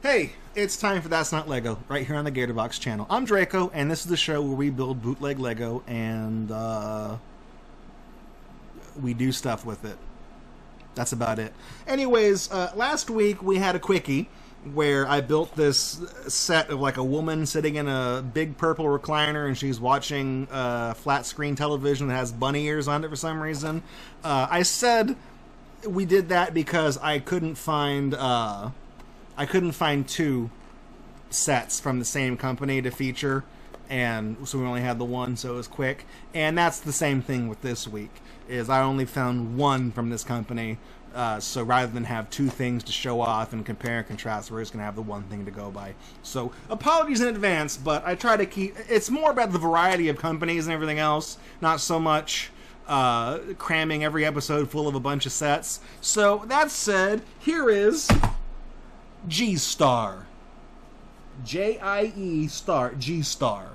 Hey, it's time for That's Not Lego, right here on the Gatorbox channel. I'm Draco, and this is the show where we build bootleg Lego, and we do stuff with it. That's about it. Anyways, last week we had a quickie where I built this set of like a woman sitting in a big purple recliner, and she's watching flat screen television that has bunny ears on it for some reason. I said we did that because I couldn't find two sets from the same company to feature, and so we only had the one, so it was quick. And that's the same thing with this week, is I only found one from this company, so rather than have two things to show off and compare and contrast, we're just going to have the one thing to go by. So apologies in advance, but I try to keep... It's more about the variety of companies and everything else, not so much cramming every episode full of a bunch of sets. So that said, here is... G-Star. J-I-E Star. G-Star.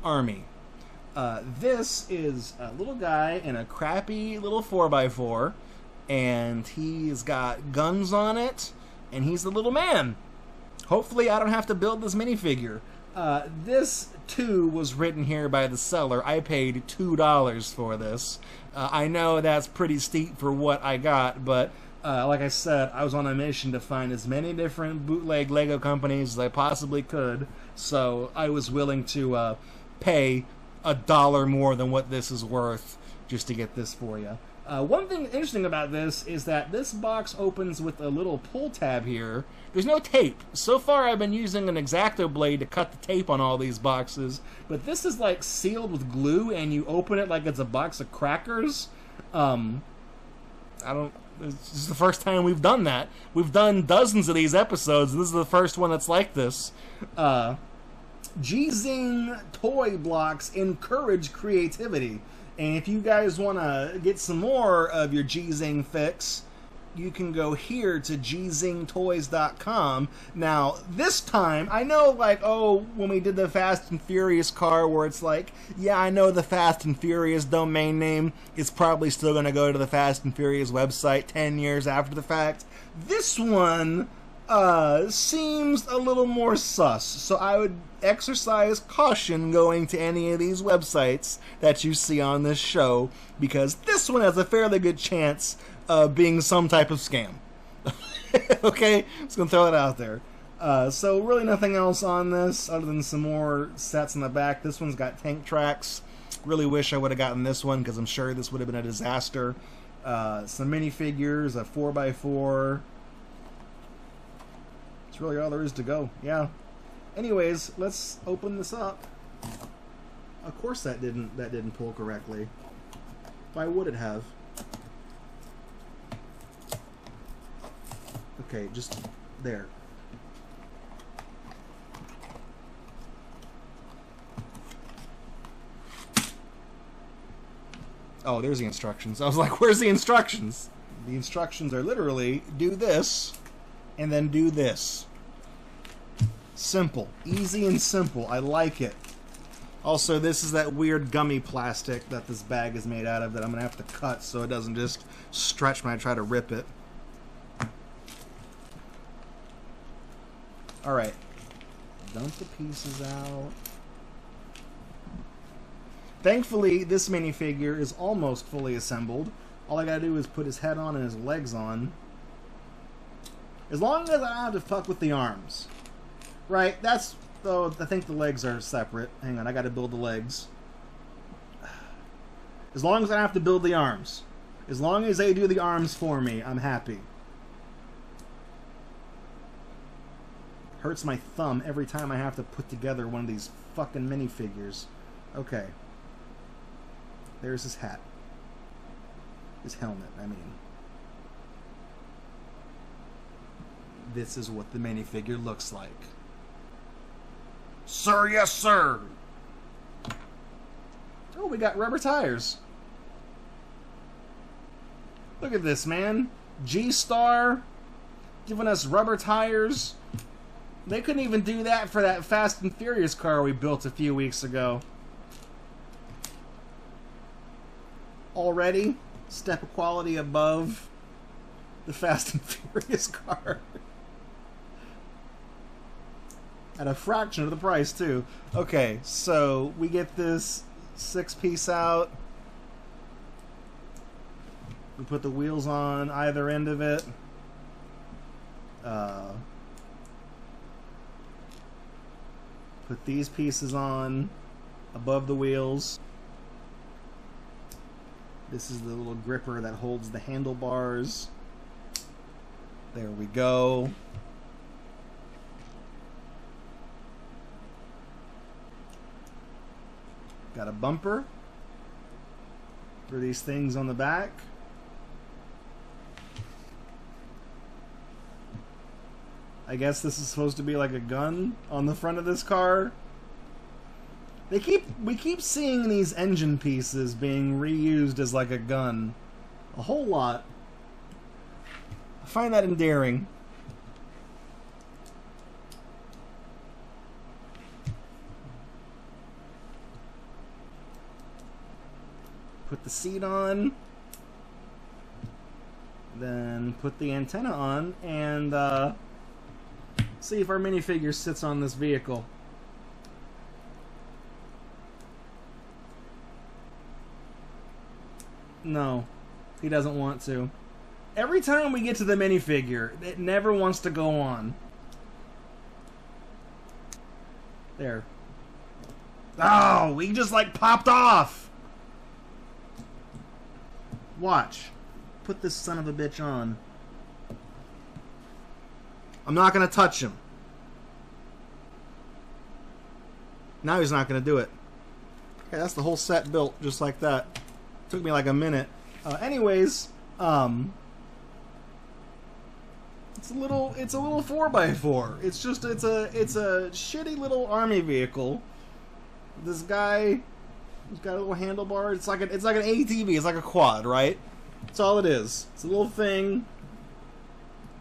Army. This is a little guy in a crappy little 4x4, and he's got guns on it, and he's the little man. Hopefully I don't have to build this minifigure. This, too, was written here by the seller. I paid $2 for this. I know that's pretty steep for what I got, but... like I said, I was on a mission to find as many different bootleg Lego companies as I possibly could, so I was willing to pay $1 more than what this is worth just to get this for you. One thing interesting about this is that this box opens with a little pull tab here. There's no tape. So far I've been using an X-Acto blade to cut the tape on all these boxes, but this is like sealed with glue and you open it like it's a box of crackers. This is the first time we've done that. We've done dozens of these episodes, and this is the first one that's like this. G-Zing toy blocks encourage creativity. And if you guys want to get some more of your G-Zing fix, you can go here to gzingtoys.com. Now, this time, I know, like, when we did the Fast and Furious car, where it's like, yeah, I know the Fast and Furious domain name is probably still going to go to the Fast and Furious website 10 years after the fact. This one seems a little more sus, so I would exercise caution going to any of these websites that you see on this show, because this one has a fairly good chance being some type of scam. Okay? Just gonna throw it out there. So really nothing else on this other than some more sets in the back. This one's got tank tracks. Really wish I would have gotten this one because I'm sure this would have been a disaster. Some minifigures, a 4x4. That's really all there is to go. Yeah. Anyways, let's open this up. Of course that didn't pull correctly. Why would it have? Okay, just there. Oh, there's the instructions. I was like, where's the instructions? The instructions are literally do this and then do this. Simple. Easy and simple. I like it. Also, this is that weird gummy plastic that this bag is made out of that I'm going to have to cut so it doesn't just stretch when I try to rip it. Alright, dump the pieces out. Thankfully, this minifigure is almost fully assembled. All I gotta do is put his head on and his legs on. As long as I don't have to fuck with the arms. Right, that's... though I think the legs are separate. Hang on, I gotta build the legs. As long as I don't have to build the arms. As long as they do the arms for me, I'm happy. Hurts my thumb every time I have to put together one of these fucking minifigures. Okay. There's his hat. His helmet, I mean. This is what the minifigure looks like. Sir, yes, sir! Oh, we got rubber tires. Look at this, man. G-Star giving us rubber tires. They couldn't even do that for that Fast and Furious car we built a few weeks ago. Already, step of quality above the Fast and Furious car. at a fraction of the price too. Okay, so we get this 6-piece out. We put the wheels on either end of it. Put these pieces on above the wheels. This is the little gripper that holds the handlebars. There we go. Got a bumper for these things on the back. I guess this is supposed to be like a gun on the front of this car. We keep seeing these engine pieces being reused as like a gun. A whole lot. I find that endearing. Put the seat on. Then put the antenna on and see if our minifigure sits on this vehicle. No, he doesn't want to. Every time we get to the minifigure, it never wants to go on. There. Oh, he just like popped off! Watch. Put this son of a bitch on. I'm not going to touch him. Now he's not going to do it. Okay, that's the whole set built just like that. Took me like a minute. Anyways, it's a little 4x4. It's a shitty little army vehicle. This guy, he's got a little handlebar. It's like an ATV. It's like a quad, right? That's all it is. It's a little thing.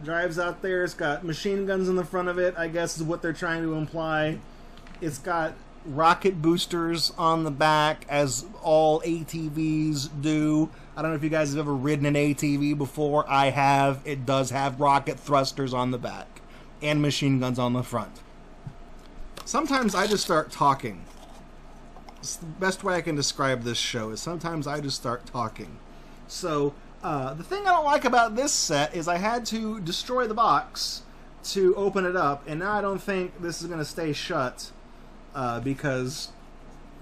Drives out there. It's got machine guns in the front of it, I guess is what they're trying to imply. It's got rocket boosters on the back, as all ATVs do. I don't know if you guys have ever ridden an ATV before. I have. It does have rocket thrusters on the back and machine guns on the front. Sometimes I just start talking. It's the best way I can describe this show is sometimes I just start talking. So, the thing I don't like about this set is I had to destroy the box to open it up, and now I don't think this is going to stay shut, because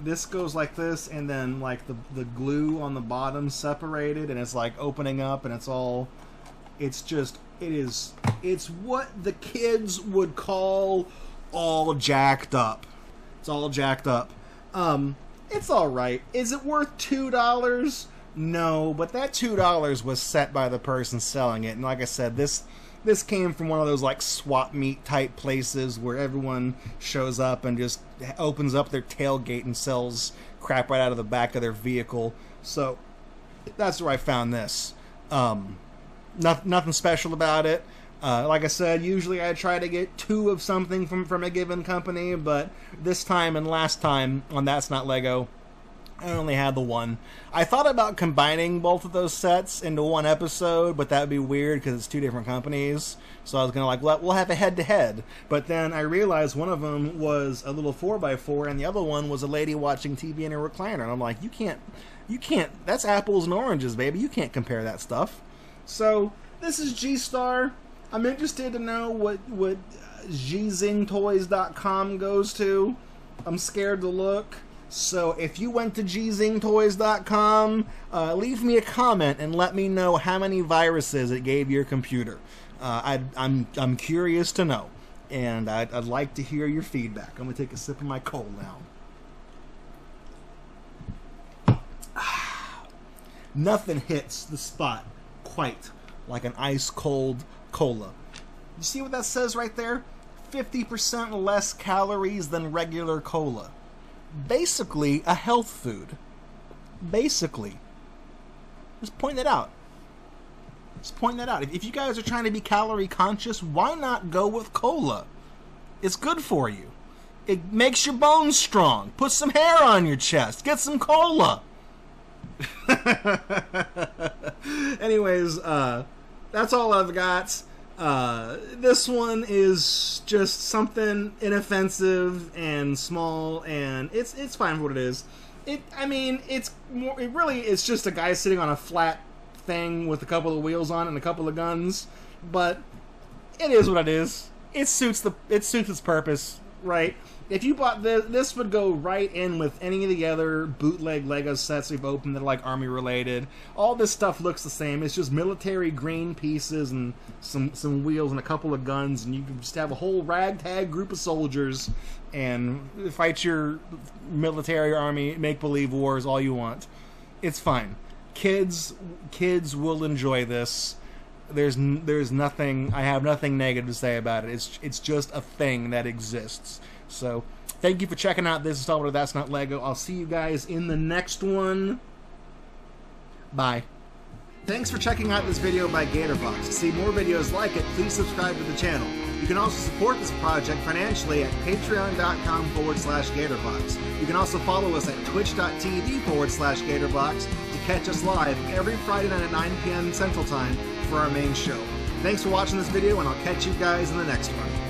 this goes like this, and then like the glue on the bottom separated, and it's like opening up, and it's what the kids would call all jacked up. It's all jacked up. It's alright. Is it worth $2? No, but that $2 was set by the person selling it. And like I said, this came from one of those like swap meet type places where everyone shows up and just opens up their tailgate and sells crap right out of the back of their vehicle. So that's where I found this. Nothing special about it. Like I said, usually I try to get 2 of something from a given company, but this time and last time on That's Not Lego, I only had the one. I thought about combining both of those sets into one episode, but that would be weird because it's 2 different companies. So I was going to we'll have a head-to-head. But then I realized one of them was a little 4x4, and the other one was a lady watching TV in a recliner. And I'm like, you can't, that's apples and oranges, baby. You can't compare that stuff. So this is G-Star. I'm interested to know what gzingtoys.com goes to. I'm scared to look. So if you went to gzingtoys.com, leave me a comment and let me know how many viruses it gave your computer. I'm curious to know, and I'd like to hear your feedback. I'm gonna take a sip of my cola now. Nothing hits the spot quite like an ice cold cola. You see what that says right there? 50% less calories than regular cola. Basically a health food. Basically. Just point that out. If you guys are trying to be calorie conscious, why not go with cola? It's good for you. It makes your bones strong. Put some hair on your chest. Get some cola. Anyways, that's all I've got. This one is just something inoffensive and small, and it's fine for what it is. I mean, it's more. It really is just a guy sitting on a flat thing with a couple of wheels on and a couple of guns, but it is what it is. It suits its purpose, right? If you bought this would go right in with any of the other bootleg Lego sets we've opened that are like army related. All this stuff looks the same. It's just military green pieces and some wheels and a couple of guns, and you can just have a whole ragtag group of soldiers and fight your military army make-believe wars all you want. It's fine. Kids will enjoy this. There's nothing. I have nothing negative to say about it. It's just a thing that exists. So, thank you for checking out this installment of That's Not Lego. I'll see you guys in the next one. Bye. Thanks for checking out this video by Gatorbox. To see more videos like it, please subscribe to the channel. You can also support this project financially at patreon.com/Gatorbox. You can also follow us at twitch.tv/Gatorbox to catch us live every Friday night at 9 p.m. Central Time for our main show. Thanks for watching this video, and I'll catch you guys in the next one.